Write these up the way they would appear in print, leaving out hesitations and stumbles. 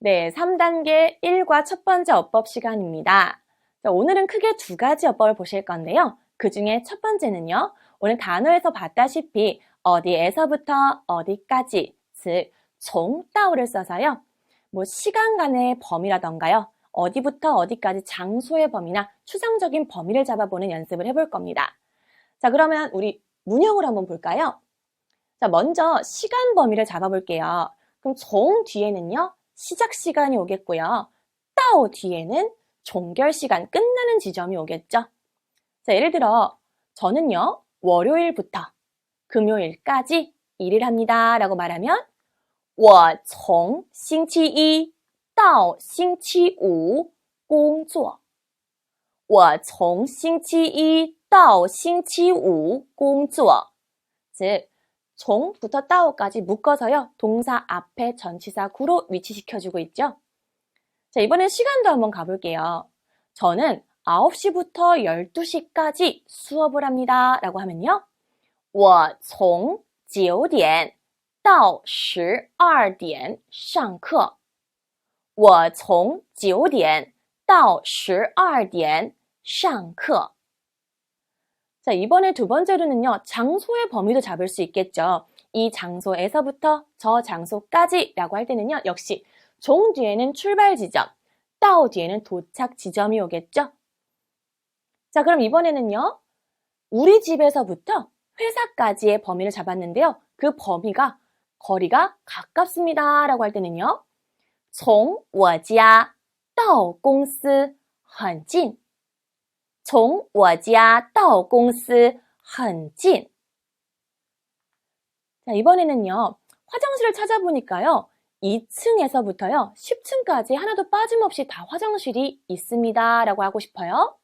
네, 3단계 1과 첫 번째 어법 시간입니다. 자, 오늘은 크게 두 가지 어법을 보실 건데요. 그 중에 첫 번째는요. 오늘 단어에서 봤다시피 어디에서부터 어디까지, 즉 종到를 써서요. 시간간의 범위라던가요. 어디부터 어디까지 장소의 범위나 추상적인 범위를 잡아보는 연습을 해볼 겁니다. 자, 그러면 우리 문형을 한번 볼까요? 자, 먼저 시간 범위를 잡아볼게요. 그럼 종 뒤에는요. 시작 시간이 오겠고요. 到 뒤에는 종결 시간, 끝나는 지점이 오겠죠. 자, 예를 들어 저는요. 월요일부터 금요일까지 일을 합니다. 라고 말하면 我从星期一到星期五工作我从星期一到星期五工作 즉 종부터 따오까지 묶어서요. 동사 앞에 전치사 구로 위치시켜주고 있죠. 자, 이번엔 시간도 한번 가볼게요. 저는 9시부터 12시까지 수업을 합니다. 라고 하면요. 我从9点到12点上课我从9点到12点上课 자, 이번에 두 번째로는요. 장소의 범위도 잡을 수 있겠죠. 이 장소에서부터 저 장소까지 라고 할 때는요. 역시 종 뒤에는 출발 지점, 到 뒤에는 도착 지점이 오겠죠. 자, 그럼 이번에는요. 우리 집에서부터 회사까지의 범위를 잡았는데요. 그 범위가 거리가 가깝습니다 라고 할 때는요. 从我家到公司很近从我家到公司很近 자, 이번에는요. 화장실을 찾아보니까요. 2층에서부터요. 10층까지 하나도 빠짐없이 다 화장실이 있습니다. 라고 하고 싶어요.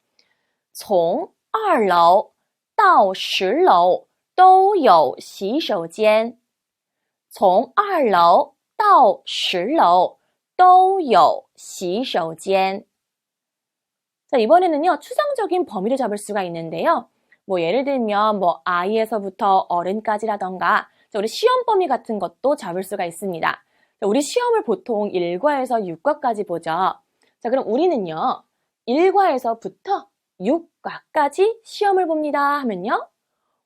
从2楼到10楼都有洗手间从2楼到10楼都有洗手间 자, 이번에는요. 추상적인 범위를 잡을 수가 있는데요. 예를 들면 아이에서부터 어른까지라던가 우리 시험 범위 같은 것도 잡을 수가 있습니다. 자, 우리 시험을 보통 1과에서 6과까지 보죠. 자, 그럼 우리는요. 1과에서부터 6과까지 시험을 봅니다 하면요.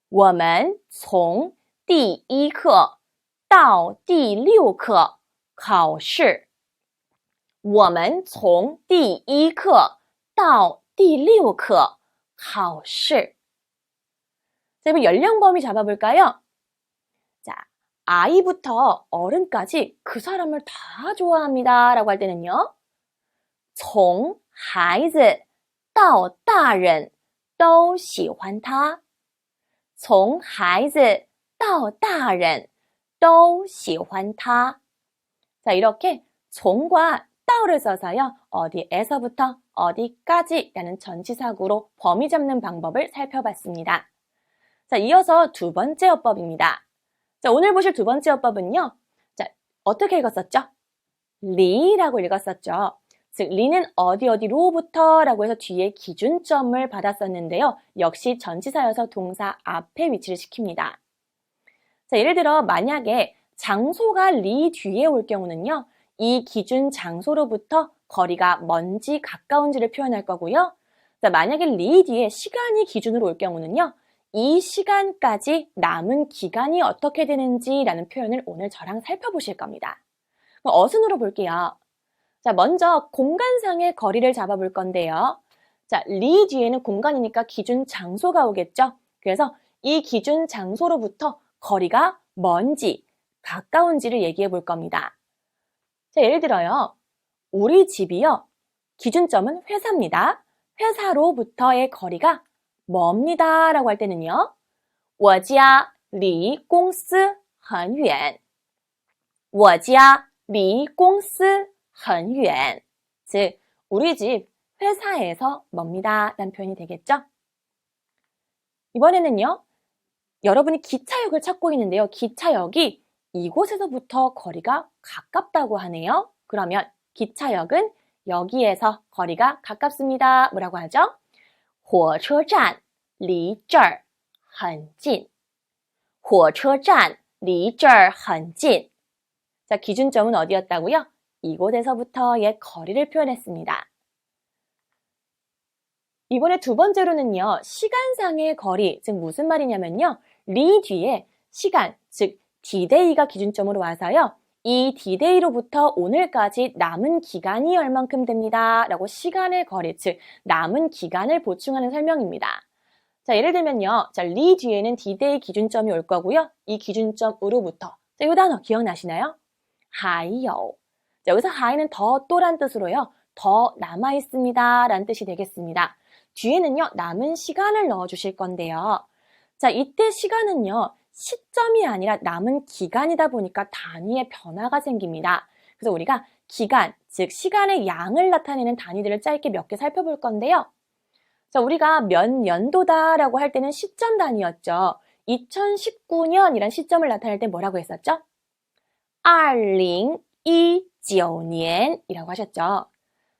我们从第一课到第6课考试我们从第一课到第6课考试 자, 이번 연령 범위 잡아볼까요? 자, 아이부터 어른까지 그 사람을 다 좋아합니다 라고 할 때는요. 从孩子到大人都喜欢他从孩子到大人都喜欢他 자, 이렇게 종과 따오를 써서요. 어디에서부터 어디까지 라는 전치사구로 범위 잡는 방법을 살펴봤습니다. 자, 이어서 두 번째 어법입니다. 자, 오늘 보실 두 번째 어법은요. 자, 어떻게 읽었었죠? 리라고 읽었었죠. 즉, 리는 어디로부터 라고 해서 뒤에 기준점을 받았었는데요. 역시 전치사여서 동사 앞에 위치를 시킵니다. 자, 예를 들어 만약에 장소가 리 뒤에 올 경우는요. 이 기준 장소로부터 거리가 먼지 가까운지를 표현할 거고요. 자, 만약에 리 뒤에 시간이 기준으로 올 경우는요. 이 시간까지 남은 기간이 어떻게 되는지라는 표현을 오늘 저랑 살펴보실 겁니다. 그럼 어순으로 볼게요. 자, 먼저 공간상의 거리를 잡아볼 건데요. 자, 리 뒤에는 공간이니까 기준 장소가 오겠죠. 그래서 이 기준 장소로부터 거리가 먼지, 가까운지를 얘기해 볼 겁니다. 자, 예를 들어요. 우리 집이요. 기준점은 회사입니다. 회사로부터의 거리가 멉니다 라고 할 때는요. 我家离公司很远我家离公司很远 즉, 우리 집 회사에서 멉니다 라는 표현이 되겠죠. 이번에는요. 여러분이 기차역을 찾고 있는데요. 기차역이 이곳에서부터 거리가 가깝다고 하네요. 그러면 기차역은 여기에서 거리가 가깝습니다. 뭐라고 하죠? 火车站离这儿很近火车站离这儿很近 자, 기준점은 어디였다고요? 이곳에서부터의 거리를 표현했습니다. 이번에 두 번째로는요, 시간상의 거리, 즉 무슨 말이냐면요, 리 뒤에 시간, 즉 D-Day가 기준점으로 와서요, 이 D-Day로부터 오늘까지 남은 기간이 얼만큼 됩니다. 라고 시간의 거리, 즉 남은 기간을 보충하는 설명입니다. 자, 예를 들면요, 자, 리 뒤에는 D-Day 기준점이 올 거고요, 이 기준점으로부터. 자, 이 단어 기억나시나요? 还有. 자, 여기서 还는 더 또란 뜻으로요, 더 남아 있습니다. 라는 뜻이 되겠습니다. 뒤에는요, 남은 시간을 넣어주실 건데요. 자, 이때 시간은요, 시점이 아니라 남은 기간이다 보니까 단위의 변화가 생깁니다. 그래서 우리가 기간, 즉 시간의 양을 나타내는 단위들을 짧게 몇 개 살펴볼 건데요. 자, 우리가 몇 년도다라고 할 때는 시점 단위였죠. 2019년이란 시점을 나타낼 때 뭐라고 했었죠? 2019년이라고 하셨죠.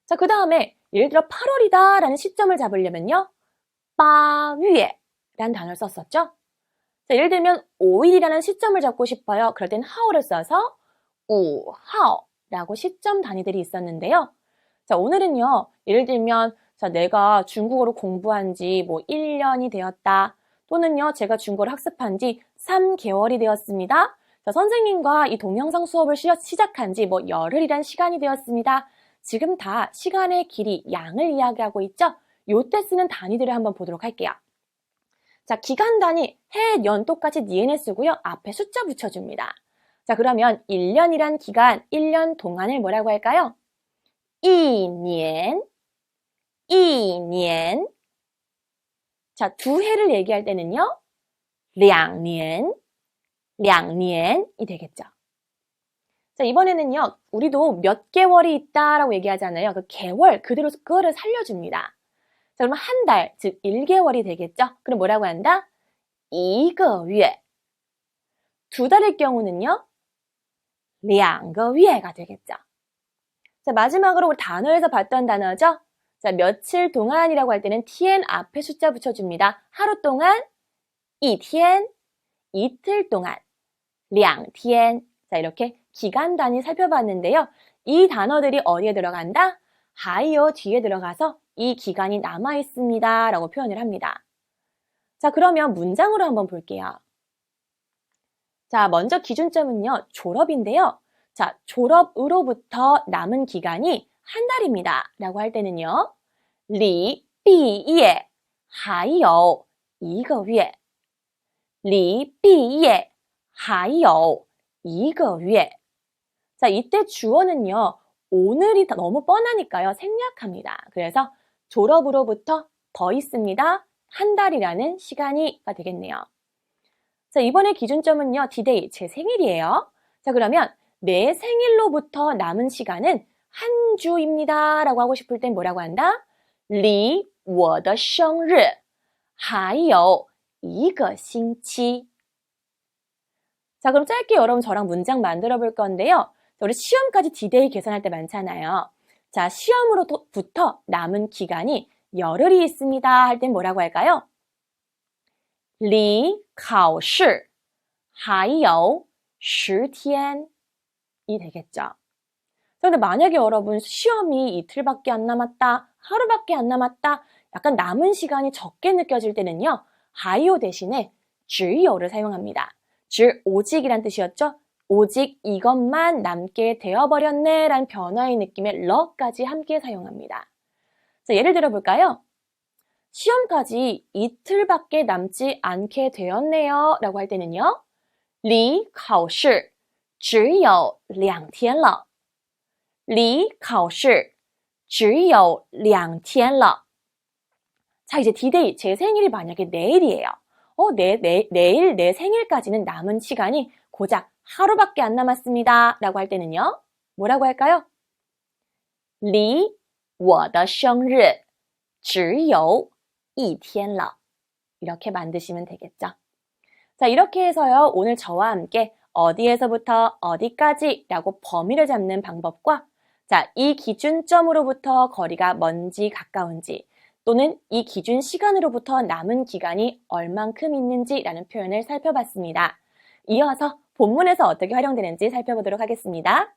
자, 그 다음에 예를 들어 8월이다 라는 시점을 잡으려면요, 8月라는 단어를 썼었죠. 자, 예를 들면 5일이라는 시점을 잡고 싶어요. 그럴 땐 하오를 써서 5하오라고 시점 단위들이 있었는데요. 자, 오늘은요, 예를 들면 자, 내가 중국어를 공부한 지 뭐 1년이 되었다. 또는요, 제가 중국어를 학습한 지 3개월이 되었습니다. 자, 선생님과 이 동영상 수업을 시작한 지 뭐 열흘이란 시간이 되었습니다. 지금 다 시간의 길이, 양을 이야기하고 있죠? 요때 쓰는 단위들을 한번 보도록 할게요. 자, 기간 단위, 해, 년 똑같이 니은을 쓰고요. 앞에 숫자 붙여줍니다. 자, 그러면 1년이란 기간, 1년 동안을 뭐라고 할까요? 1년. 자, 두 해를 얘기할 때는요, 2年. 2년이 되겠죠. 자, 이번에는요, 우리도 몇 개월이 있다라고 얘기하잖아요. 그 개월, 그대로 그거를 살려줍니다. 자, 그러면 한 달, 즉 1개월이 되겠죠? 그럼 뭐라고 한다? 1个月. 두 달의 경우는요, 2个月가 되겠죠. 자, 마지막으로 우리 단어에서 봤던 단어죠? 자, 며칠 동안이라고 할 때는 tn 앞에 숫자 붙여줍니다. 하루 동안, 1天, 이틀 동안, 2天. 자, 이렇게 기간 단위 살펴봤는데요. 이 단어들이 어디에 들어간다? 还有 뒤에 들어가서 이 기간이 남아 있습니다. 라고 표현을 합니다. 자, 그러면 문장으로 한번 볼게요. 자, 먼저 기준점은요, 졸업인데요. 자, 졸업으로부터 남은 기간이 한 달입니다. 라고 할 때는요, 离毕业还有一个月. 离毕业还有一个月. 자, 이때 주어는요, 오늘이 너무 뻔하니까요, 생략합니다. 그래서 졸업으로부터 더 있습니다. 한 달이라는 시간이가 되겠네요. 자, 이번에 기준점은요, D-Day, 제 생일이에요. 자, 그러면 내 생일로부터 남은 시간은 한 주입니다. 라고 하고 싶을 땐 뭐라고 한다? 离我的生日还有一个星期. 자, 그럼 짧게 여러분 저랑 문장 만들어 볼 건데요. 우리 시험까지 D-Day 계산할 때 많잖아요. 자, 시험으로부터 남은 기간이 열흘이 있습니다. 할 땐 뭐라고 할까요? 离考试还有10天이 되겠죠. 그런데 만약에 여러분 시험이 이틀밖에 안 남았다, 하루밖에 안 남았다, 약간 남은 시간이 적게 느껴질 때는요, 还有 대신에 只有를 사용합니다. 즉, 오직이란 뜻이었죠? 오직 이것만 남게 되어버렸네 라는 변화의 느낌의 러까지 함께 사용합니다. 자, 예를 들어 볼까요? 시험까지 이틀밖에 남지 않게 되었네요 라고 할 때는요, 离考试只有2天了. 离考试只有2天了. 자, 이제 D-Day, 제 생일이 만약에 내일이에요. 내일 내 생일까지는 남은 시간이 고작 하루밖에 안 남았습니다. 라고 할 때는요, 뭐라고 할까요? 离我的生日只有一天了. 이렇게 만드시면 되겠죠. 자, 이렇게 해서요, 오늘 저와 함께 어디에서부터 어디까지 라고 범위를 잡는 방법과 자, 이 기준점으로부터 거리가 먼지 가까운지 또는 이 기준 시간으로부터 남은 기간이 얼만큼 있는지라는 표현을 살펴봤습니다. 이어서 본문에서 어떻게 활용되는지 살펴보도록 하겠습니다.